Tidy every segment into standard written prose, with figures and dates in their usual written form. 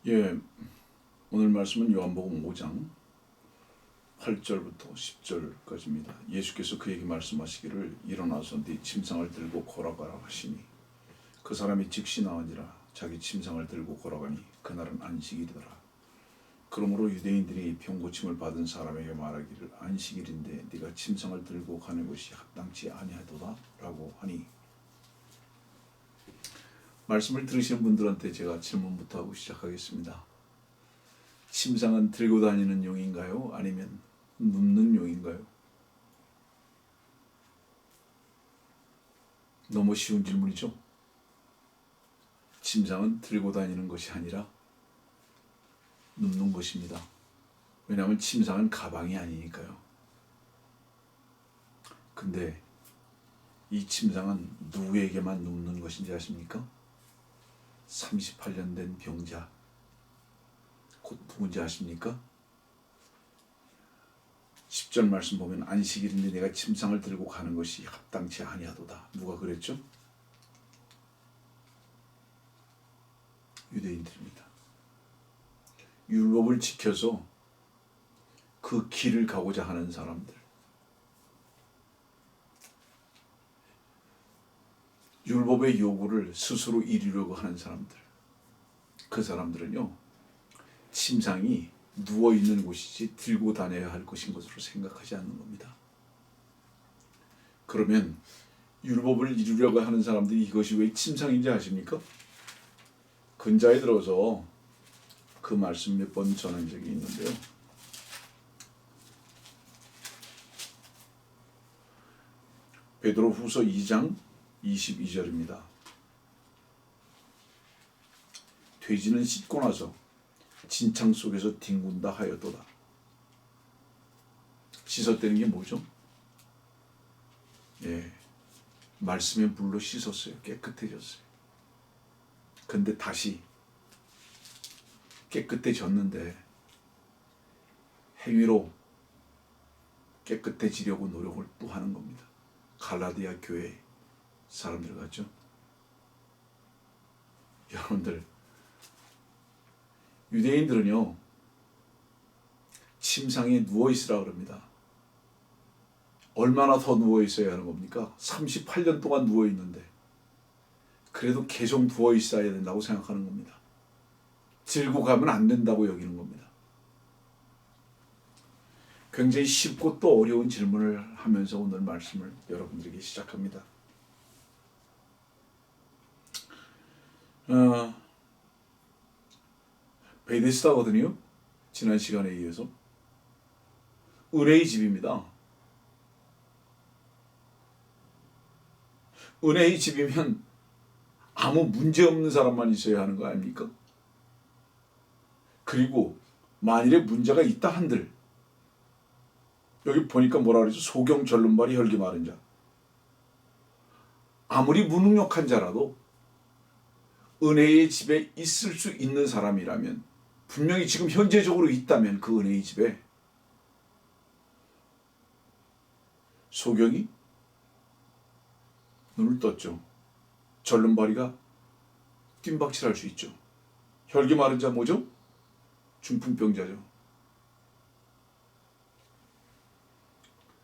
예, 오늘 말씀은 요한복음 5장 8절부터 10절까지입니다. 예수께서 그에게 말씀하시기를 일어나서 네 침상을 들고 걸어가라 하시니 그 사람이 즉시 나으니라. 자기 침상을 들고 걸어가니 그날은 안식일이더라. 그러므로 유대인들이 병 고침을 받은 사람에게 말하기를 안식일인데 네가 침상을 들고 가는 것이 합당치 아니하도다 라고 하니, 말씀을 들으시는 분들한테 제가 질문부터 하고 시작하겠습니다. 침상은 들고 다니는 용인가요? 아니면 눕는 용인가요? 너무 쉬운 질문이죠? 침상은 들고 다니는 것이 아니라 눕는 것입니다. 왜냐하면 침상은 가방이 아니니까요. 근데 이 침상은 누구에게만 눕는 것인지 아십니까? 38년 된 병자, 곧 누군지 아십니까? 10절 말씀 보면 안식일인데 내가 침상을 들고 가는 것이 합당치 아니하도다. 누가 그랬죠? 유대인들입니다. 율법을 지켜서 그 길을 가고자 하는 사람들, 율법의 요구를 스스로 이루려고 하는 사람들, 그 사람들은요, 침상이 누워있는 곳이지 들고 다녀야 할 것인 것으로 생각하지 않는 겁니다. 그러면 율법을 이루려고 하는 사람들이 이것이 왜 침상인지 아십니까? 근자에 들어서 그 말씀 몇 번 전한 적이 있는데요. 베드로후서 2장 22절입니다. 돼지는 씻고 나서 진창 속에서 뒹군다 하였도다. 씻었다는 게 뭐죠? 예, 말씀의 물로 씻었어요. 깨끗해졌어요. 근데 다시 깨끗해졌는데 행위로 깨끗해지려고 노력을 또 하는 겁니다. 갈라디아 교회 사람들 같죠? 여러분들, 유대인들은요, 침상에 누워있으라 그럽니다. 얼마나 더 누워있어야 하는 겁니까? 38년 동안 누워있는데 그래도 계속 누워있어야 된다고 생각하는 겁니다. 들고 가면 안 된다고 여기는 겁니다. 굉장히 쉽고 또 어려운 질문을 하면서 오늘 말씀을 여러분들에게 시작합니다. 베데스다거든요. 지난 시간에 이어서 은혜의 집입니다. 은혜의 집이면 아무 문제 없는 사람만 있어야 하는 거 아닙니까? 그리고 만일에 문제가 있다 한들, 여기 보니까 뭐라 그러죠? 소경 절름발이 혈기 마른 자. 아무리 무능력한 자라도 은혜의 집에 있을 수 있는 사람이라면, 분명히 지금 현재적으로 있다면 그 은혜의 집에 소경이 눈을 떴죠. 절름발이가 뜀박질할 수 있죠. 혈기 마른 자 뭐죠? 중풍병자죠.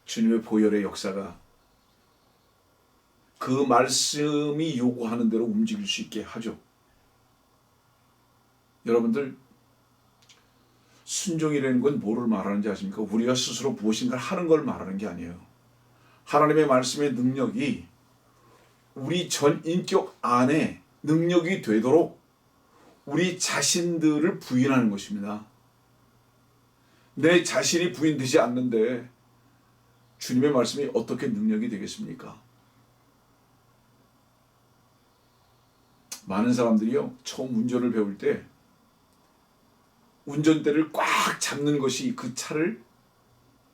주님의 보혈의 역사가 그 말씀이 요구하는 대로 움직일 수 있게 하죠. 여러분들, 순종이라는 건 뭐를 말하는지 아십니까? 우리가 스스로 무엇인가 하는 걸 말하는 게 아니에요. 하나님의 말씀의 능력이 우리 전 인격 안에 능력이 되도록 우리 자신들을 부인하는 것입니다. 내 자신이 부인되지 않는데 주님의 말씀이 어떻게 능력이 되겠습니까? 많은 사람들이요, 처음 운전을 배울 때 운전대를 꽉 잡는 것이 그 차를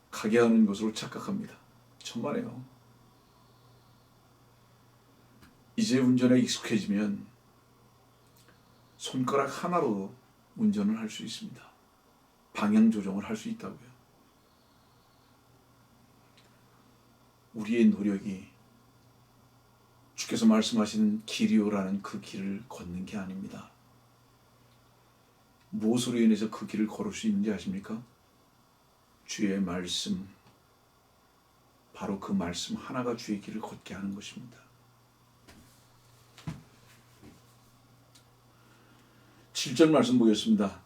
가게 하는 것으로 착각합니다. 천만에요. 이제 운전에 익숙해지면 손가락 하나로 운전을 할 수 있습니다. 방향 조정을 할 수 있다고요. 우리의 노력이 주께서 말씀하시는 길이요라는 그 길을 걷는 게 아닙니다. 무엇으로 인해서 그 길을 걸을 수 있는지 아십니까? 주의 말씀, 바로 그 말씀 하나가 주의 길을 걷게 하는 것입니다. 7절 말씀 보겠습니다.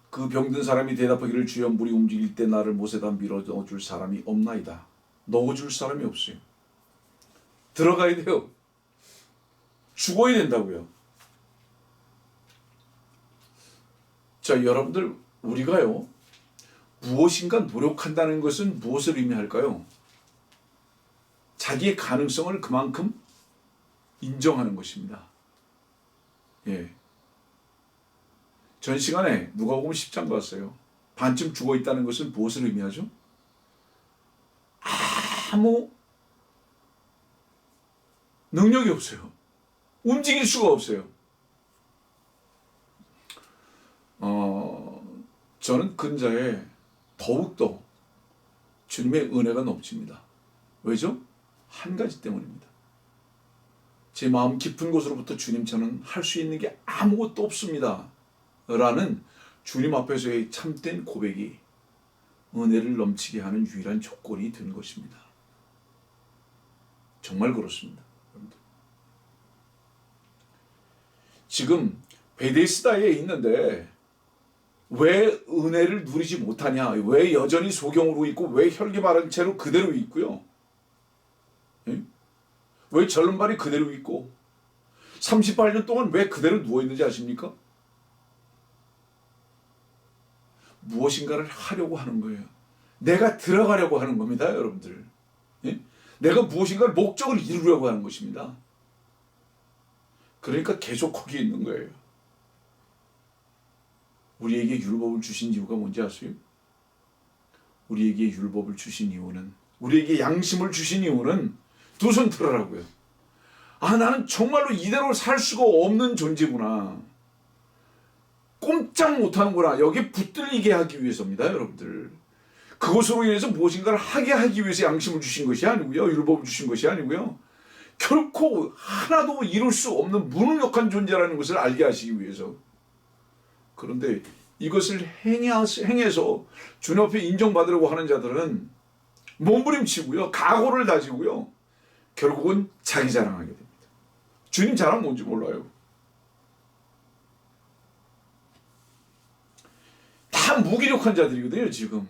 그 병든 사람이 대답하기를 주여 물이 움직일 때 나를 못에다 밀어 넣어줄 사람이 없나이다. 넣어줄 사람이 없어요. 들어가야 돼요. 죽어야 된다고요. 자, 여러분들, 우리가요 무엇인가 노력한다는 것은 무엇을 의미할까요? 자기의 가능성을 그만큼 인정하는 것입니다. 예. 전 시간에 누가복음 10장 봤어요. 반쯤 죽어 있다는 것은 무엇을 의미하죠? 아무 능력이 없어요. 움직일 수가 없어요. 저는 근자에 더욱더 주님의 은혜가 넘칩니다. 왜죠? 한 가지 때문입니다. 제 마음 깊은 곳으로부터 주님, 저는 할 수 있는 게 아무것도 없습니다 라는 주님 앞에서의 참된 고백이 은혜를 넘치게 하는 유일한 조건이 된 것입니다. 정말 그렇습니다. 지금 베데스다에 있는데 왜 은혜를 누리지 못하냐? 왜 여전히 소경으로 있고 왜 혈기 마른 채로 그대로 있고요? 예? 왜 절름발이 그대로 있고 38년 동안 왜 그대로 누워있는지 아십니까? 무엇인가를 하려고 하는 거예요. 내가 들어가려고 하는 겁니다, 여러분들. 예? 내가 무엇인가를 목적을 이루려고 하는 것입니다. 그러니까 계속 거기에 있는 거예요. 우리에게 율법을 주신 이유가 뭔지 아세요? 우리에게 율법을 주신 이유는, 우리에게 양심을 주신 이유는 두 손 들어라고요. 아, 나는 정말로 이대로 살 수가 없는 존재구나. 꼼짝 못하는구나. 여기에 붙들리게 하기 위해서입니다, 여러분들. 그것으로 인해서 무엇인가를 하게 하기 위해서 양심을 주신 것이 아니고요. 율법을 주신 것이 아니고요. 결코 하나도 이룰 수 없는 무능력한 존재라는 것을 알게 하시기 위해서. 그런데 이것을 행해서 주님 앞에 인정받으려고 하는 자들은 몸부림치고요. 각오를 다지고요. 결국은 자기 자랑하게 됩니다. 주님 자랑 뭔지 몰라요. 다 무기력한 자들이거든요, 지금.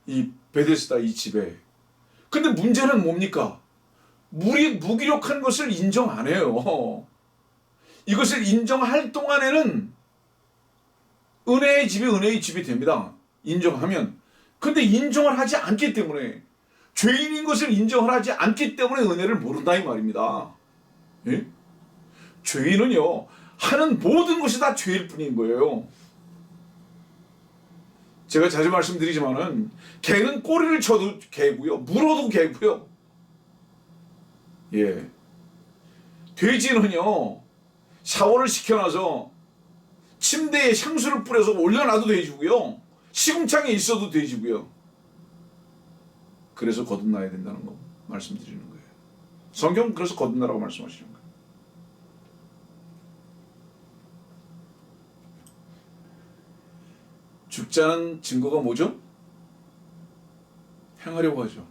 이 베데스다 이 집에. 근데 문제는 뭡니까? 무기력한 것을 인정 안 해요. 이것을 인정할 동안에는 은혜의 집이 됩니다. 인정하면. 근데 인정을 하지 않기 때문에, 죄인인 것을 인정을 하지 않기 때문에 은혜를 모른다 이 말입니다. 예? 죄인은요, 하는 모든 것이 다 죄일 뿐인 거예요. 제가 자주 말씀드리지만은 개는 꼬리를 쳐도 개고요, 물어도 개고요. 예. 돼지는요, 샤워를 시켜놔서 침대에 향수를 뿌려서 올려놔도 돼지고요, 시궁창에 있어도 돼지고요. 그래서 거듭나야 된다는 거 말씀드리는 거예요. 성경은 그래서 거듭나라고 말씀하시는 거예요. 죽지 않은 증거가 뭐죠? 행하려고 하죠.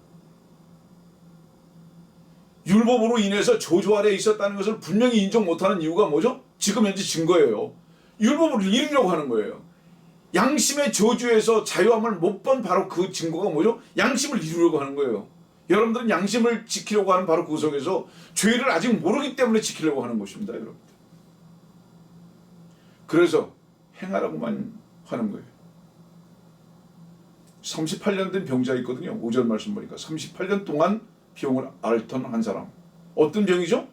율법으로 인해서 저주 아래에 있었다는 것을 분명히 인정 못하는 이유가 뭐죠? 지금 현재 증거예요. 율법을 이루려고 하는 거예요. 양심의 저주에서 자유함을 못 본 바로 그 증거가 뭐죠? 양심을 이루려고 하는 거예요. 여러분들은 양심을 지키려고 하는 바로 그 속에서 죄를 아직 모르기 때문에 지키려고 하는 것입니다, 여러분. 그래서 행하라고만 하는 거예요. 38년 된 병자 있거든요. 5절 말씀 보니까 38년 동안 병을 앓던 한 사람. 어떤 병이죠?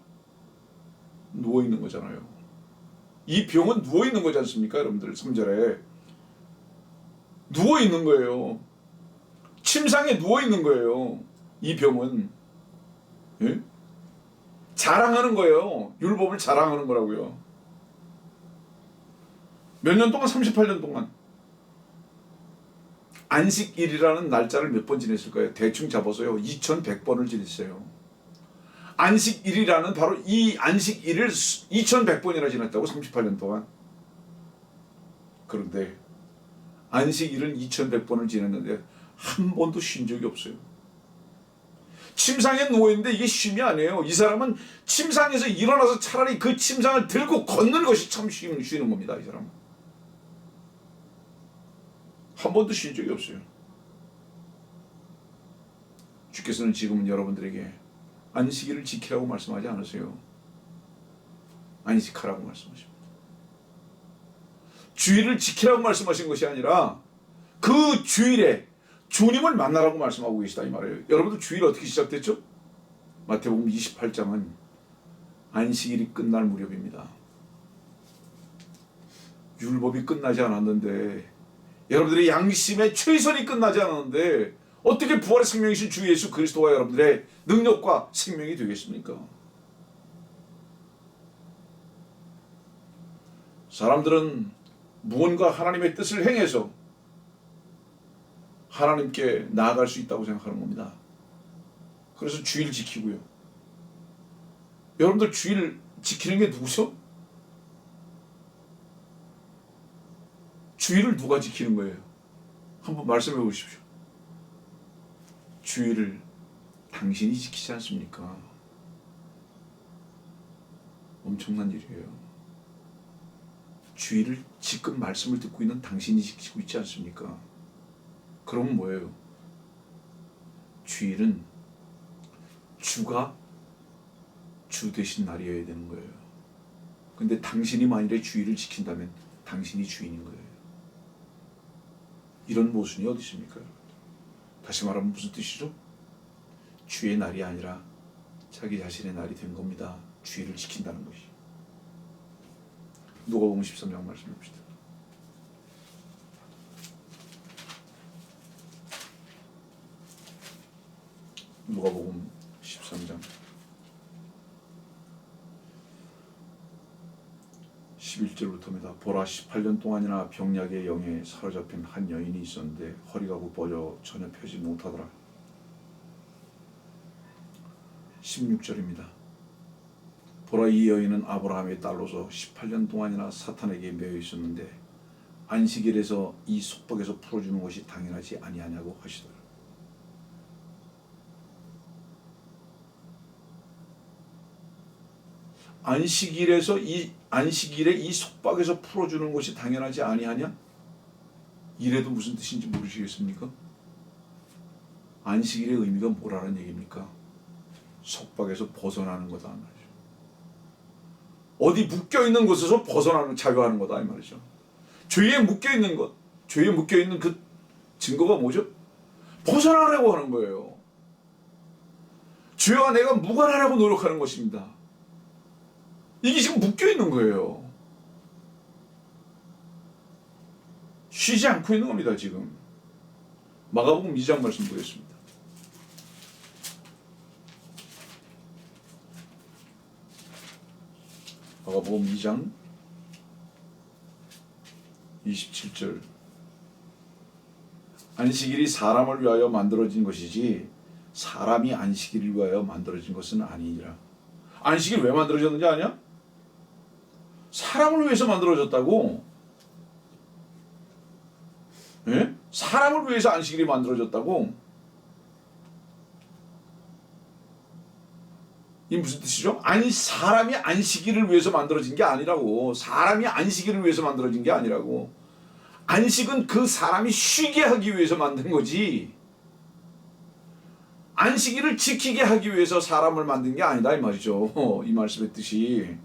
누워있는 거잖아요. 이 병은 누워있는 거지 않습니까, 여러분들? 3절에 누워있는 거예요. 침상에 누워있는 거예요. 이 병은. 예? 자랑하는 거예요. 율법을 자랑하는 거라고요. 몇 년 동안? 38년 동안. 안식일이라는 날짜를 몇 번 지냈을까요? 대충 잡아서요, 2100번을 지냈어요. 안식일이라는 바로 이 안식일을 2100번이나 지났다고 38년 동안. 그런데 안식일은 2100번을 지냈는데 한 번도 쉰 적이 없어요. 침상에 누워있는데 이게 쉼이 아니에요. 이 사람은 침상에서 일어나서 차라리 그 침상을 들고 걷는 것이 참 쉬는 겁니다. 이 사람은. 한 번도 쉰 적이 없어요. 주께서는 지금은 여러분들에게 안식일을 지키라고 말씀하지 않으세요. 안식하라고 말씀하십니다. 주일을 지키라고 말씀하신 것이 아니라 그 주일에 주님을 만나라고 말씀하고 계시다 이 말이에요. 여러분들 주일 어떻게 시작됐죠? 마태복음 28장은 안식일이 끝날 무렵입니다. 율법이 끝나지 않았는데, 여러분들의 양심의 최선이 끝나지 않았는데 어떻게 부활의 생명이신 주 예수 그리스도와 여러분들의 능력과 생명이 되겠습니까? 사람들은 무언가 하나님의 뜻을 행해서 하나님께 나아갈 수 있다고 생각하는 겁니다. 그래서 주일 지키고요. 여러분들 주일 지키는 게 누구죠? 주일을 누가 지키는 거예요? 한번 말씀해 보십시오. 주일을 당신이 지키지 않습니까? 엄청난 일이에요. 주일을 지금 말씀을 듣고 있는 당신이 지키고 있지 않습니까? 그럼 뭐예요? 주일은 주가 주 되신 날이어야 되는 거예요. 근데 당신이 만일에 주일을 지킨다면 당신이 주인인 거예요. 이런 모순이 어디 있습니까? 다시 말하면 무슨 뜻이죠? 주의 날이 아니라 자기 자신의 날이 된 겁니다. 주일을 지킨다는 것이. 누가복음 13장 말씀해 봅시다. 누가복음 13장 11절부터입니다. 보라 18년 동안이나 병약의 영에 사로잡힌 한 여인이 있었는데 허리가 굽어져 전혀 펴지 못하더라. 16절입니다. 보라 이 여인은 아브라함의 딸로서 18년 동안이나 사탄에게 매여 있었는데 안식일에서 이 속박에서 풀어주는 것이 당연하지 아니하냐고 하시더라. 안식일에 이 속박에서 풀어주는 것이 당연하지 아니하냐? 이래도 무슨 뜻인지 모르시겠습니까? 안식일의 의미가 뭐라는 얘기입니까? 속박에서 벗어나는 거다 말이죠. 어디 묶여있는 곳에서 벗어나는, 자유하는 거다 이 말이죠. 죄에 묶여있는 것, 죄에 묶여있는 그 증거가 뭐죠? 벗어나려고 하는 거예요. 죄와 내가 무관하려고 노력하는 것입니다. 이게 지금 묶여있는 거예요. 쉬지 않고 있는 겁니다. 지금 마가복음 2장 말씀 보겠습니다. 마가복음 2장 27절 안식일이 사람을 위하여 만들어진 것이지 사람이 안식일을 위하여 만들어진 것은 아니니라. 안식일 왜 만들어졌는지 아냐? 사람을 위해서 만들어졌다고. 예? 사람을 위해서 안식일이 만들어졌다고. 이 무슨 뜻이죠? 아니, 사람이 안식일을 위해서 만들어진 게 아니라고. 사람이 안식일을 위해서 만들어진 게 아니라고. 안식은 그 사람이 쉬게 하기 위해서 만든 거지. 안식일을 지키게 하기 위해서 사람을 만든 게 아니다 이 말이죠. 이 말씀의 뜻이.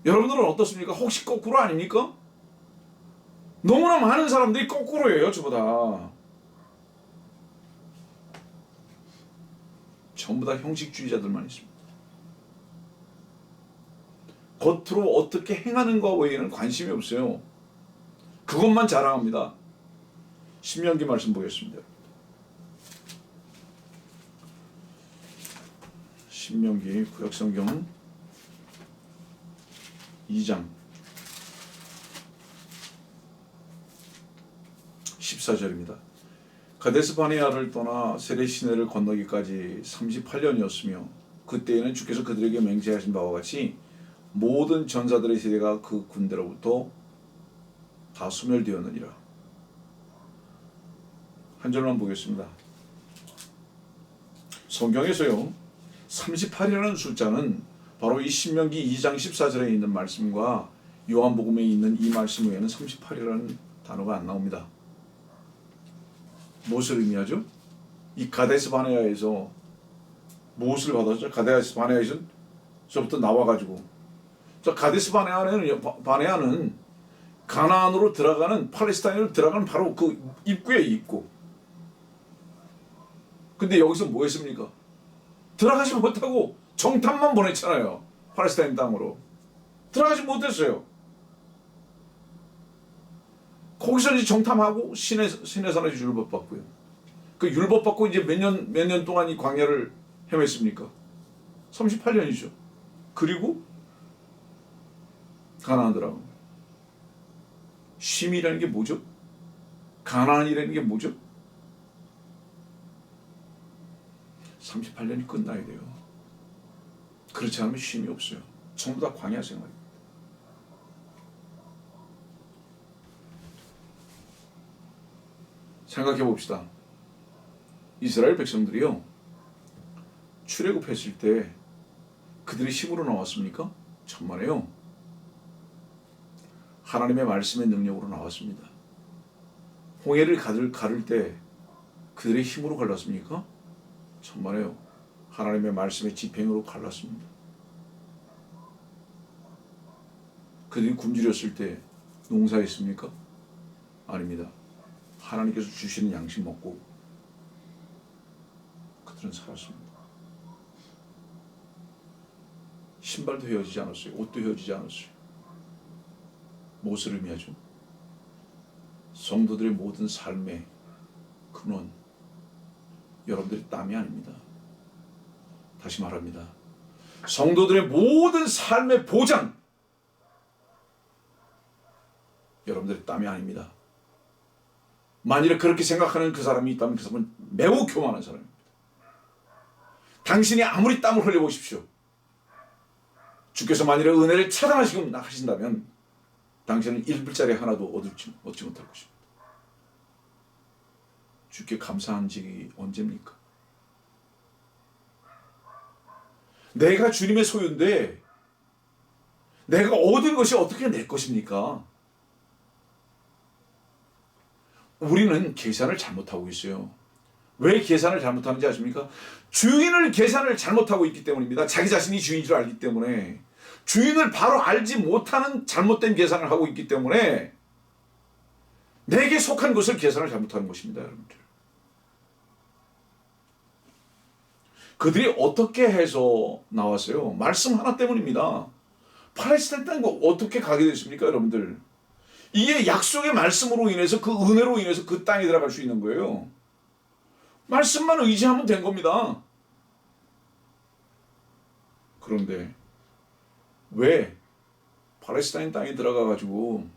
여러분들은 어떻습니까? 혹시 거꾸로 아닙니까? 너무나 많은 사람들이 거꾸로예요. 저보다. 전부 다 형식주의자들만 있습니다. 겉으로 어떻게 행하는 거 외에는 관심이 없어요. 그것만 자랑합니다. 신명기 말씀 보겠습니다. 신명기 구약성경 2장 14절입니다. 가데스 바네아를 떠나 세레 시내를 건너기까지 38년이었으며 그때에는 주께서 그들에게 맹세하신 바와 같이 모든 전사들의 세대가 그 군대로부터 다 소멸되었느니라. 한 절만 보겠습니다. 성경에서요 38이라는 숫자는 바로 이 신명기 2장 14절에 있는 말씀과 요한복음에 있는 이 말씀 외에는 38이라는 단어가 안 나옵니다. 무엇을 의미하죠? 이 가데스 바네아에서 무엇을 받았죠? 가데스 바네아에서부터 나와가지고 가데스 바네아는 가나안으로 들어가는 팔레스타인으로 들어가는 바로 그 입구에 있고, 근데 여기서 뭐 했습니까? 들어가지 못하고 정탐만 보냈잖아요. 팔레스타인 땅으로 들어가지 못했어요. 거기서 이제 정탐하고 시내산에서 율법 받고요. 그 율법 받고 이제 몇 년 동안 이 광야를 헤맸습니까? 38년이죠. 그리고 가나안 들어가고. 쉼이라는 게 뭐죠? 가나안이라는 게 뭐죠? 38년이 끝나야 돼요. 그렇지 않으면 쉼이 없어요. 전부 다 광야 생활입니다. 생각해 봅시다. 이스라엘 백성들이요 출애굽했을 때 그들이 힘으로 나왔습니까? 천만에요. 하나님의 말씀의 능력으로 나왔습니다. 홍해를 가를 때 그들의 힘으로 갈랐습니까? 천만에요. 하나님의 말씀의 집행으로 갈랐습니다. 그들이 굶주렸을 때 농사했습니까? 아닙니다. 하나님께서 주시는 양식 먹고 그들은 살았습니다. 신발도 헤어지지 않았어요. 옷도 헤어지지 않았어요. 무엇을 의미하죠? 성도들의 모든 삶의 근원, 여러분들의 땀이 아닙니다. 다시 말합니다. 성도들의 모든 삶의 보장, 여러분들의 땀이 아닙니다. 만일에 그렇게 생각하는 그 사람이 있다면 그 사람은 매우 교만한 사람입니다. 당신이 아무리 땀을 흘려보십시오. 주께서 만일에 은혜를 차단하신다면 당신은 1불짜리 하나도 얻지 못할 것입니다. 주께 감사한 적이 언제입니까? 내가 주님의 소유인데 내가 얻은 것이 어떻게 내 것입니까? 우리는 계산을 잘못하고 있어요. 왜 계산을 잘못하는지 아십니까? 주인을 계산을 잘못하고 있기 때문입니다. 자기 자신이 주인인 줄 알기 때문에, 주인을 바로 알지 못하는 잘못된 계산을 하고 있기 때문에 내게 속한 것을 계산을 잘못하는 것입니다. 여러분들, 그들이 어떻게 해서 나왔어요? 말씀 하나 때문입니다. 팔레스타인 땅에 어떻게 가게 됐습니까? 여러분들, 이게 약속의 말씀으로 인해서, 그 은혜로 인해서 그 땅에 들어갈 수 있는 거예요. 말씀만 의지하면 된 겁니다. 그런데 왜 팔레스타인 땅에 들어가가지고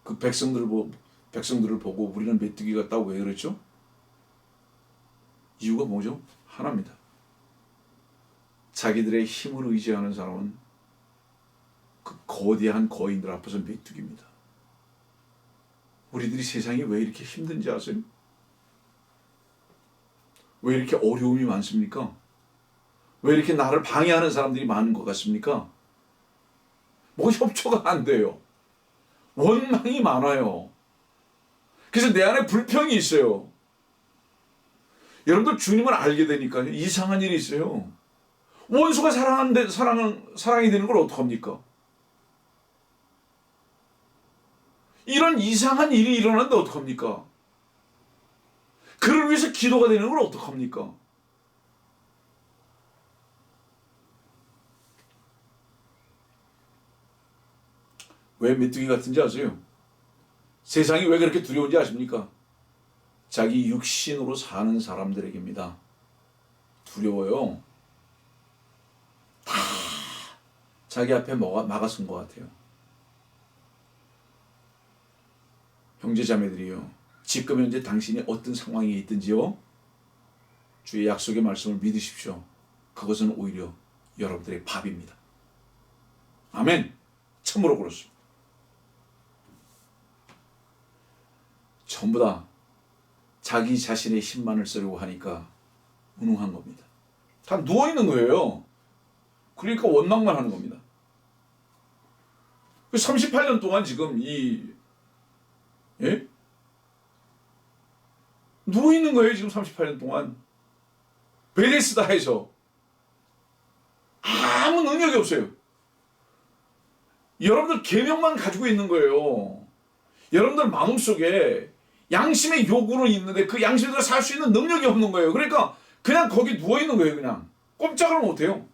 그 백성들을 보고 우리는 메뚜기 같다고 왜 그랬죠? 이유가 뭐죠? 하나입니다. 자기들의 힘을 의지하는 사람은 그 거대한 거인들 앞에서 메뚜기입니다. 우리들이 세상이 왜 이렇게 힘든지 아세요? 왜 이렇게 어려움이 많습니까? 왜 이렇게 나를 방해하는 사람들이 많은 것 같습니까? 뭐 협조가 안 돼요. 원망이 많아요. 그래서 내 안에 불평이 있어요. 여러분들, 주님을 알게 되니까 이상한 일이 있어요. 원수가 사랑이 되는 걸 어떡합니까? 이런 이상한 일이 일어났는데 어떡합니까? 그를 위해서 기도가 되는 걸 어떡합니까? 왜 메뚜기 같은지 아세요? 세상이 왜 그렇게 두려운지 아십니까? 자기 육신으로 사는 사람들에게입니다. 두려워요. 다 자기 앞에 막아선 것 같아요. 형제자매들이요, 지금 현재 당신이 어떤 상황에 있든지요, 주의 약속의 말씀을 믿으십시오. 그것은 오히려 여러분들의 밥입니다. 아멘. 참으로 그렇습니다. 전부 다 자기 자신의 힘만을 쓰려고 하니까 무능한 겁니다. 다 누워있는 거예요. 그러니까 원망만 하는 겁니다. 38년 동안 지금 누워있는 거예요. 지금 38년 동안. 베데스다에서 아무 능력이 없어요. 여러분들 계명만 가지고 있는 거예요. 여러분들 마음속에 양심의 요구는 있는데 그 양심대로 살 수 있는 능력이 없는 거예요. 그러니까 그냥 거기 누워있는 거예요. 그냥 꼼짝을 못해요.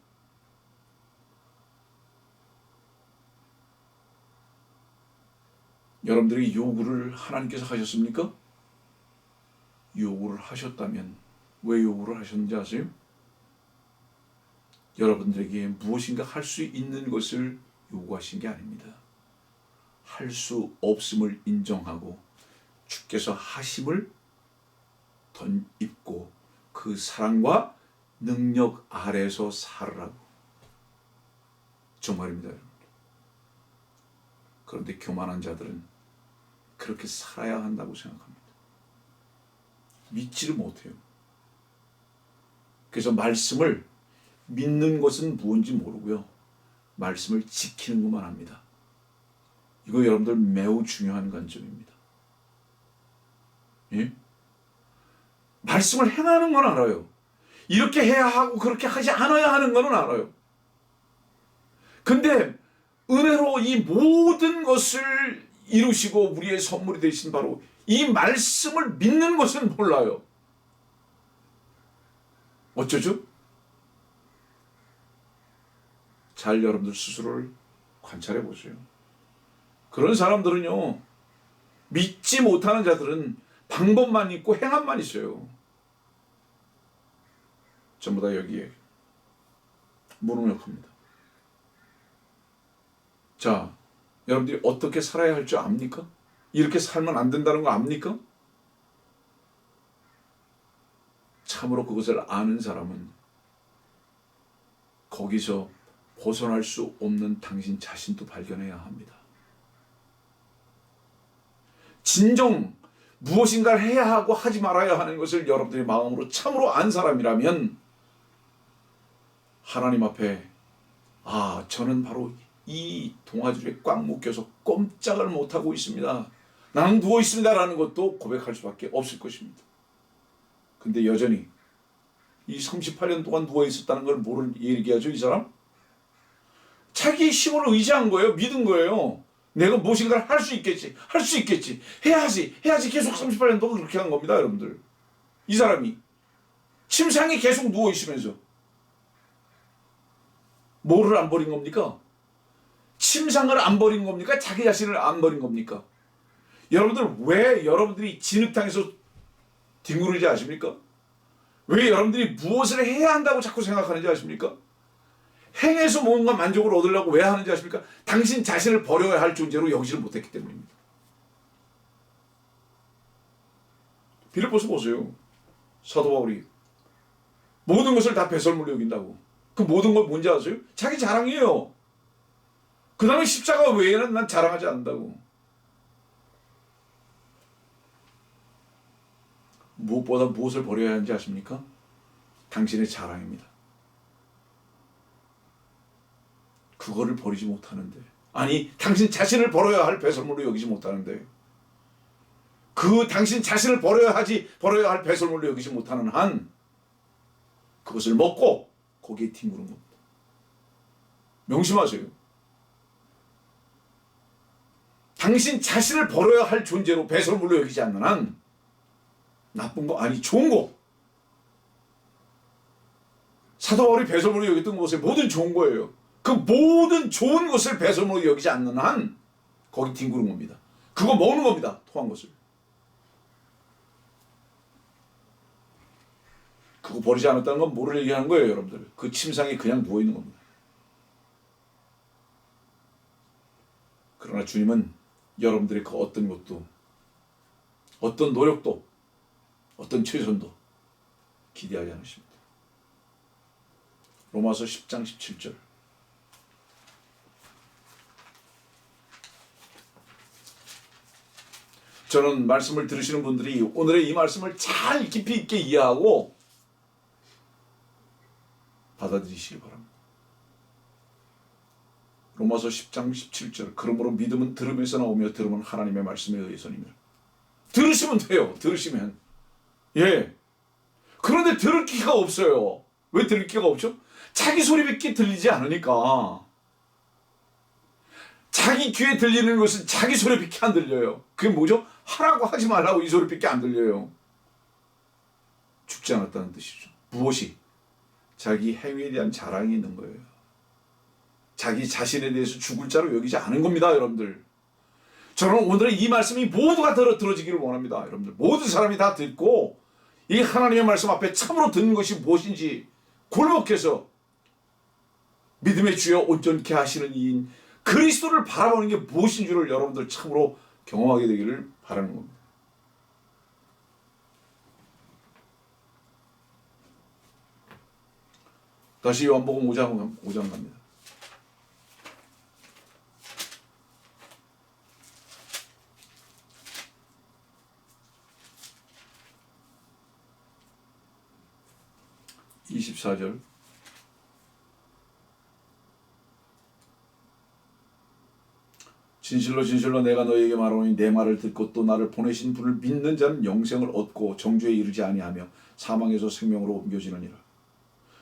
여러분들이 요구를 하나님께서 하셨습니까? 요구를 하셨다면 왜 요구를 하셨는지 아세요? 여러분들에게 무엇인가 할 수 있는 것을 요구하신 게 아닙니다. 할 수 없음을 인정하고 주께서 하심을 덧입고 그 사랑과 능력 아래에서 살으라고. 정말입니다, 여러분. 그런데 교만한 자들은 그렇게 살아야 한다고 생각합니다. 믿지를 못해요. 그래서 말씀을 믿는 것은 무엇인지 모르고요. 말씀을 지키는 것만 합니다. 이거 여러분들 매우 중요한 관점입니다. 예? 말씀을 행하는 건 알아요. 이렇게 해야 하고 그렇게 하지 않아야 하는 건 알아요. 근데 은혜로 이 모든 것을 이루시고 우리의 선물이 되신 바로 이 말씀을 믿는 것은 몰라요. 어쩌죠? 잘 여러분들 스스로를 관찰해 보세요. 그런 사람들은요, 믿지 못하는 자들은 방법만 있고 행함만 있어요. 전부 다 여기에 무능력합니다. 자, 여러분들이 어떻게 살아야 할 줄 압니까? 이렇게 살면 안 된다는 거 압니까? 참으로 그것을 아는 사람은 거기서 벗어날 수 없는 당신 자신도 발견해야 합니다. 진정 무엇인가를 해야 하고 하지 말아야 하는 것을 여러분들의 마음으로 참으로 안 사람이라면 하나님 앞에 저는 바로 이 동아줄에 꽉 묶여서 꼼짝을 못하고 있습니다. 나는 누워 있습니다라는 것도 고백할 수밖에 없을 것입니다. 근데 여전히 이 38년 동안 누워 있었다는 걸 모르는 얘기하죠, 이 사람? 자기 힘을 의지한 거예요. 믿은 거예요. 내가 무엇인가를 할 수 있겠지. 할 수 있겠지. 해야지. 계속 38년 동안 그렇게 한 겁니다, 여러분들. 이 사람이. 침상에 계속 누워 있으면서. 뭐를 안 버린 겁니까? 침상을 안 버린 겁니까? 자기 자신을 안 버린 겁니까? 여러분들 왜 여러분들이 진흙탕에서 뒹구르지 아십니까? 왜 여러분들이 무엇을 해야 한다고 자꾸 생각하는지 아십니까? 행해서 뭔가 만족을 얻으려고 왜 하는지 아십니까? 당신 자신을 버려야 할 존재로 여기지를 못했기 때문입니다. 빌립보서 보세요. 사도 바울이 모든 것을 다 배설물로 여긴다고. 그 모든 건 뭔지 아세요? 자기 자랑이에요. 그 다음에 십자가 외에는 난 자랑하지 않는다고. 무엇보다 무엇을 버려야 하는지 아십니까? 당신의 자랑입니다. 그거를 버리지 못하는데, 아니 당신 자신을 버려야 할 배설물로 여기지 못하는데, 그 당신 자신을 버려야 할 배설물로 여기지 못하는 한 그것을 먹고 거기에 뒹구는 겁니다. 명심하세요. 당신 자신을 버려야 할 존재로 배설물로 여기지 않는 한 나쁜 거, 아니 좋은 거, 사도 바울이 배설물로 여겼던 것에 모든 좋은 거예요. 그 모든 좋은 것을 배설물로 여기지 않는 한 거기 뒹구는 겁니다. 그거 먹는 겁니다. 토한 것을. 그거 버리지 않았다는 건 뭐를 얘기하는 거예요, 여러분들? 그 침상에 그냥 누워있는 겁니다. 그러나 주님은 여러분들의 그 어떤 것도, 어떤 노력도, 어떤 최선도 기대하지 않으십니다. 로마서 10장 17절. 저는 말씀을 들으시는 분들이 오늘의 이 말씀을 잘 깊이 있게 이해하고 받아들이시기 바랍니다. 로마서 10장 17절. 그러므로 믿음은 들음에서 나오며 들음은 하나님의 말씀에 의해서니며. 들으시면 돼요. 들으시면. 예. 그런데 들을 기가 없어요. 왜 들을 기가 없죠? 자기 소리밖에 들리지 않으니까. 자기 귀에 들리는 것은 자기 소리밖에 안 들려요. 그게 뭐죠? 하라고 하지 말라고 이 소리밖에 안 들려요. 죽지 않았다는 뜻이죠. 무엇이? 자기 행위에 대한 자랑이 있는 거예요. 자기 자신에 대해서 죽을 자로 여기지 않은 겁니다, 여러분들. 저는 오늘의 이 말씀이 모두가 들어지기를 원합니다, 여러분들. 모든 사람이 다 듣고 이 하나님의 말씀 앞에 참으로 듣는 것이 무엇인지 굴복해서 믿음의 주여 온전케 하시는 이인 그리스도를 바라보는 게 무엇인 줄을 여러분들 참으로 경험하게 되기를 바라는 겁니다. 다시 요한복음 5장 갑니다. (24절) 진실로 진실로 내가 너희에게 말하노니 내 말을 듣고 또 나를 보내신 분을 믿는 자는 영생을 얻고 정죄에 이르지 아니하며 사망에서 생명으로 옮겨지느니라.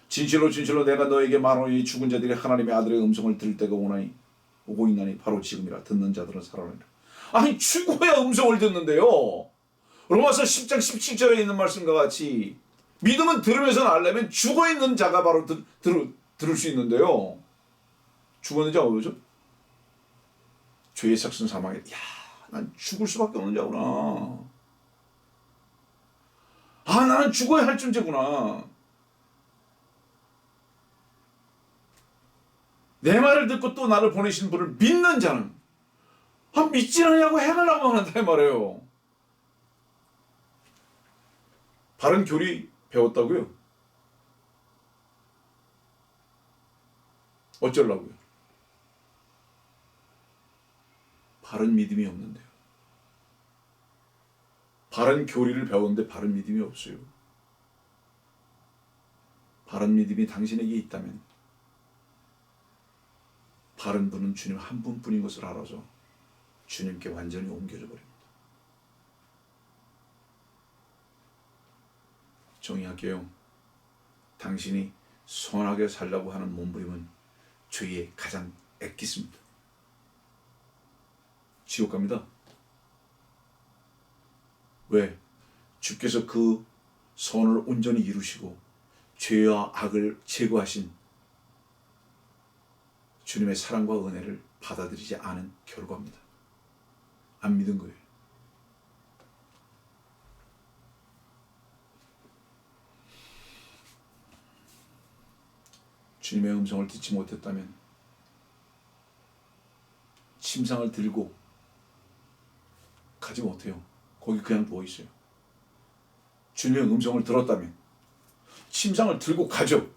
진실로 진실로 내가 너희에게 말하노니 죽은 자들이 하나님의 아들의 음성을 들을 때가 오고 있나니 바로 지금이라. 듣는 자들은 살아나리라. 아니 죽어야 음성을 듣는데요. 로마서 10장 17절에 있는 말씀과 같이 믿음은 들으면서 알려면 죽어있는 자가 바로 들을 수 있는데요. 죽었는 자가 뭐죠? 죄의 삭슨 사망에. 야, 난 죽을 수밖에 없는 자구나. 아, 나는 죽어야 할 존재구나. 내 말을 듣고 또 나를 보내신 분을 믿는 자는 믿지 않냐고 행하려고 한다 이 말이에요. 바른 교리 배웠다고요? 어쩌려고요? 바른 믿음이 없는데요. 바른 교리를 배웠는데 바른 믿음이 없어요. 바른 믿음이 당신에게 있다면 바른 분은 주님 한 분뿐인 것을 알아서 주님께 완전히 옮겨져 버립니다. 정의할게요. 당신이 선하게 살려고 하는 몸부림은 죄의 가장 액기스입니다. 지옥 갑니다. 왜? 주께서 그 선을 온전히 이루시고 죄와 악을 제거하신 주님의 사랑과 은혜를 받아들이지 않은 결과입니다. 안 믿은 거예요. 주님의 음성을 듣지 못했다면 침상을 들고 가지 못해요. 거기 그냥 누워있어요. 주님의 음성을 들었다면 침상을 들고 가죠.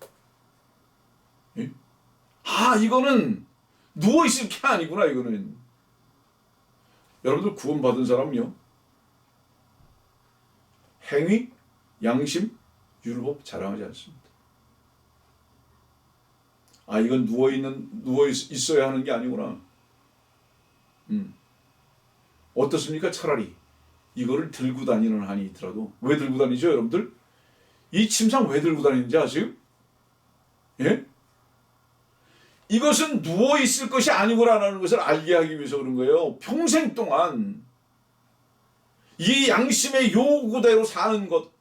예? 아, 이거는 누워있을 게 아니구나. 이거는 여러분들 구원받은 사람은요, 행위, 양심, 율법 자랑하지 않습니다. 아, 이건 누워 있어야 하는 게 아니구나. 어떻습니까? 차라리 이거를 들고 다니는 한이 있더라도. 왜 들고 다니죠, 여러분들? 이 침상 왜 들고 다니는지 아세요? 예? 이것은 누워 있을 것이 아니구나라는 것을 알게 하기 위해서 그런 거예요. 평생 동안 이 양심의 요구대로 사는 것,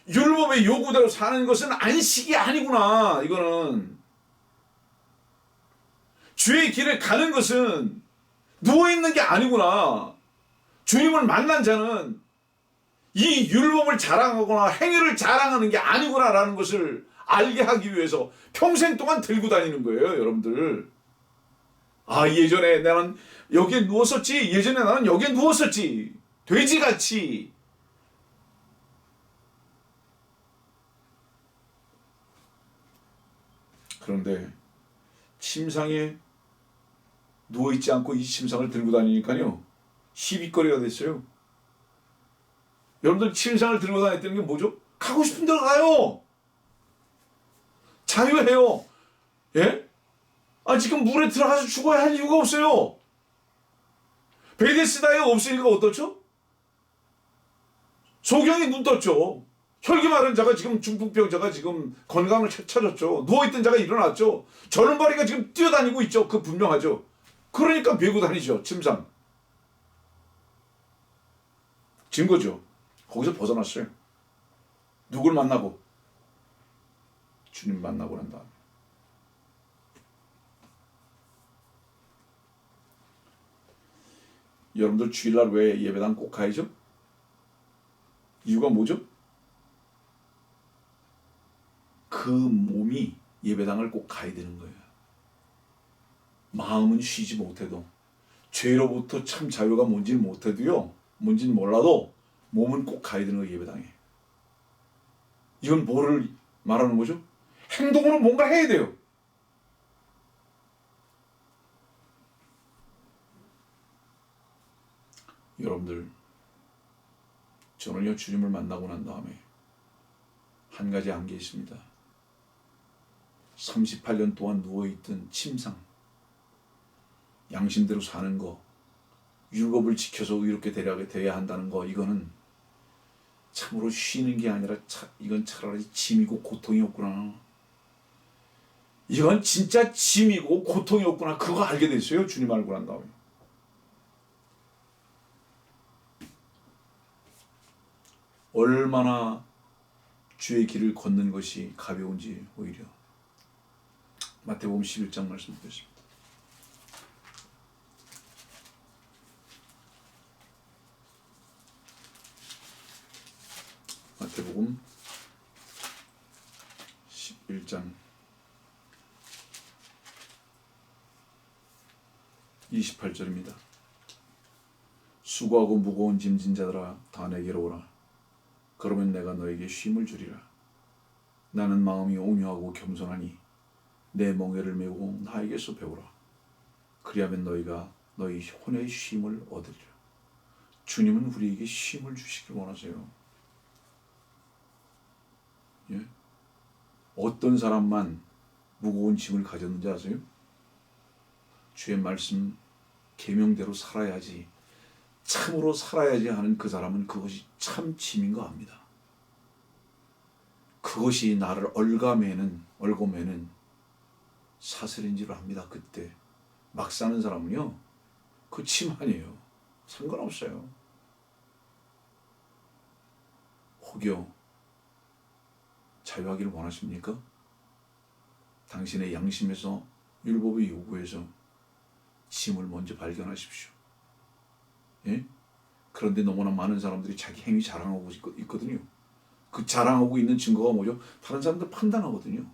율법의 요구대로 사는 것은 안식이 아니구나. 이거는 주의 길을 가는 것은 누워있는 게 아니구나. 주님을 만난 자는 이 율법을 자랑하거나 행위를 자랑하는 게 아니구나라는 것을 알게 하기 위해서 평생 동안 들고 다니는 거예요, 여러분들. 아, 예전에 나는 여기에 누웠었지. 예전에 나는 여기에 누웠었지. 돼지같이. 그런데 침상에 누워있지 않고 이 침상을 들고 다니니까요 시비거리가 됐어요. 여러분들 침상을 들고 다녔다는 게 뭐죠? 가고 싶은 데로 가요. 자유해요. 예? 지금 물에 들어가서 죽어야 할 이유가 없어요. 베데스다에 없으니까 어떻죠? 소경이 눈 떴죠. 혈기 마른 자가 지금 중풍병자가 지금 건강을 찾았죠. 누워있던 자가 일어났죠. 저른바리가 지금 뛰어다니고 있죠. 그 분명하죠. 그러니까 메고 다니죠. 침상. 증거죠. 거기서 벗어났어요. 누굴 만나고? 주님 만나고 난 다음에. 여러분들 주일날 왜 예배당 꼭 가야죠? 이유가 뭐죠? 그 몸이 예배당을 꼭 가야 되는 거예요. 마음은 쉬지 못해도, 죄로부터 참 자유가 뭔지는 못해도요, 뭔지는 몰라도 몸은 꼭 가야 되는 거예요. 예배당에. 이건 뭐를 말하는 거죠? 행동으로 뭔가 해야 돼요. 여러분들, 저는요 주님을 만나고 난 다음에 한 가지 안 게 있습니다. 38년 동안 누워있던 침상, 양심대로 사는 거, 율법을 지켜서 의롭게 돼야 한다는 거, 이거는 참으로 쉬는 게 아니라 이건 차라리 짐이고 고통이었구나. 이건 진짜 짐이고 고통이었구나. 그거 알게 됐어요. 주님 알고 난 다음에. 얼마나 주의 길을 걷는 것이 가벼운지 오히려. 마태복음 11장 말씀 보겠습니다. 마태복음 11장 28절입니다. 수고하고 무거운 짐진 자들아 다 내게로 오라. 그러면 내가 너에게 쉼을 주리라. 나는 마음이 온유하고 겸손하니 내 멍에를 메고 나에게서 배우라. 그리하면 너희가 너희 혼의 쉼을 얻으리라. 주님은 우리에게 쉼을 주시길 원하세요. 예? 어떤 사람만 무거운 짐을 가졌는지 아세요? 주의 말씀 계명대로 살아야지, 참으로 살아야지 하는 그 사람은 그것이 참 짐인 거 압니다. 그것이 나를 얽어매는 사슬인 줄 압니다. 그때 막 사는 사람은요 그 짐 아니에요. 상관없어요. 혹여 자유하기를 원하십니까? 당신의 양심에서 율법의 요구에서 짐을 먼저 발견하십시오. 예? 그런데 너무나 많은 사람들이 자기 행위 자랑하고 있거든요. 그 자랑하고 있는 증거가 뭐죠? 다른 사람들 판단하거든요.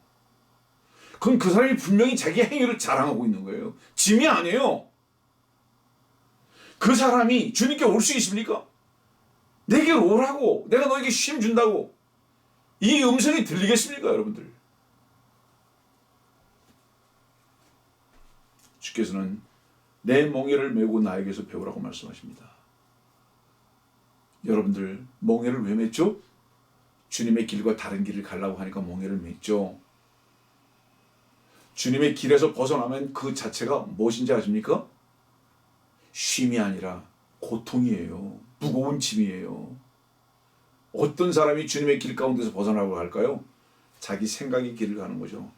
그건 그 사람이 분명히 자기 행위를 자랑하고 있는 거예요. 짐이 아니에요. 그 사람이 주님께 올 수 있습니까? 내게로 오라고, 내가 너에게 쉼 준다고, 이 음성이 들리겠습니까, 여러분들? 주께서는 내 멍에를 메고 나에게서 배우라고 말씀하십니다. 여러분들 멍에를 왜 맸죠? 주님의 길과 다른 길을 가려고 하니까 멍에를 맸죠. 주님의 길에서 벗어나면 그 자체가 무엇인지 아십니까? 쉼이 아니라 고통이에요. 무거운 짐이에요. 어떤 사람이 주님의 길 가운데서 벗어나고 할까요? 자기 생각의 길을 가는 거죠.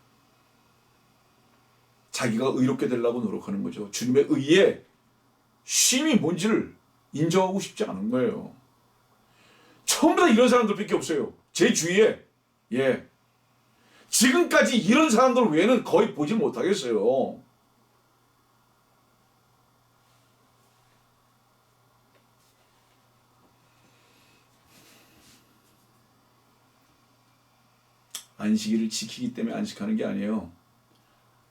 자기가 의롭게 되려고 노력하는 거죠. 주님의 의에 쉼이 뭔지를 인정하고 싶지 않은 거예요. 전부 다 이런 사람들밖에 없어요. 제 주위에. 예. 지금까지 이런 사람들 외에는 거의 보지 못하겠어요. 안식일을 지키기 때문에 안식하는 게 아니에요.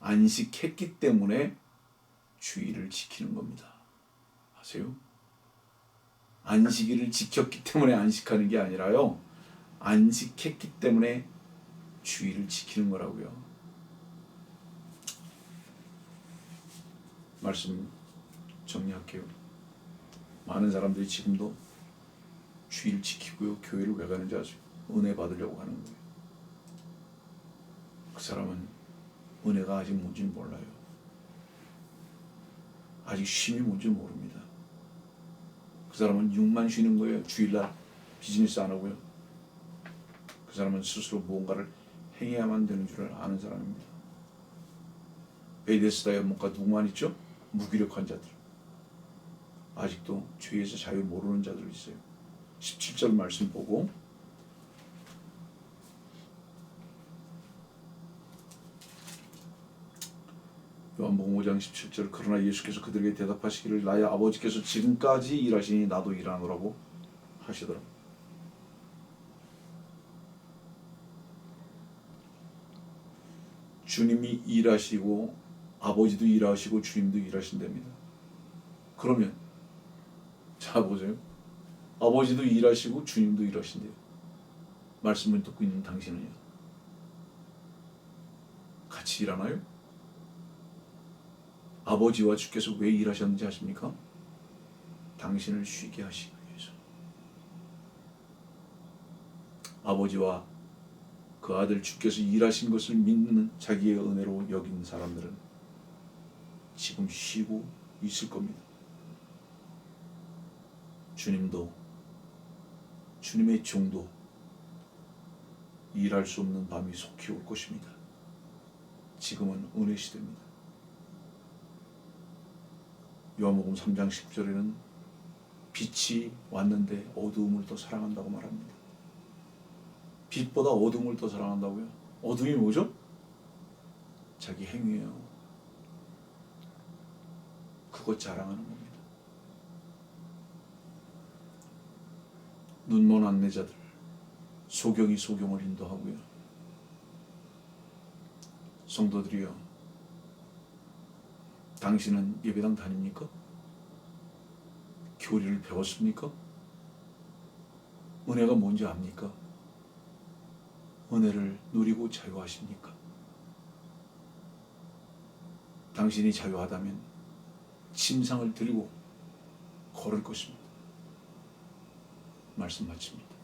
안식했기 때문에 주일을 지키는 겁니다. 아세요? 안식일을 지켰기 때문에 안식하는 게 아니라요. 안식했기 때문에 주일을 지키는 거라고요. 말씀 정리할게요. 많은 사람들이 지금도 주의를 지키고요. 교회를 왜 가는지 아세요? 은혜 받으려고 하는 거예요. 그 사람은 은혜가 아직 뭔지 몰라요. 아직 쉼이 뭔지 모릅니다. 그 사람은 육만 쉬는 거예요. 주일날 비즈니스 안 하고요. 그 사람은 스스로 무언가를 행해야만 되는 줄 아는 사람입니다. 베데스다 연못가 누구만 있죠? 무기력한 자들. 아직도 죄에서 자유 모르는 자들 있어요. 17절 말씀 보고 요한복음 5장 17절 그러나 예수께서 그들에게 대답하시기를 나의 아버지께서 지금까지 일하시니 나도 일하노라고 하시더라고요. 주님이 일하시고 아버지도 일하시고 주님도 일하신답니다. 그러면 자 보세요. 아버지도 일하시고 주님도 일하신대요. 말씀을 듣고 있는 당신은요. 같이 일하나요? 아버지와 주께서 왜 일하셨는지 아십니까? 당신을 쉬게 하시기 위해서. 아버지와 그 아들 주께서 일하신 것을 믿는 자기의 은혜로 여긴 사람들은 지금 쉬고 있을 겁니다. 주님도 주님의 종도 일할 수 없는 밤이 속히 올 것입니다. 지금은 은혜 시대입니다. 요한복음 3장 10절에는 빛이 왔는데 어두움을 더 사랑한다고 말합니다. 빛보다 어둠을 더 사랑한다고요? 어둠이 뭐죠? 자기 행위예요. 그것 자랑하는 겁니다. 눈먼 안내자들, 소경이 소경을 인도하고요. 성도들이요. 당신은 예배당 다닙니까? 교리를 배웠습니까? 은혜가 뭔지 압니까? 은혜를 누리고 자유하십니까? 당신이 자유하다면 침상을 들고 걸을 것입니다. 말씀 마칩니다.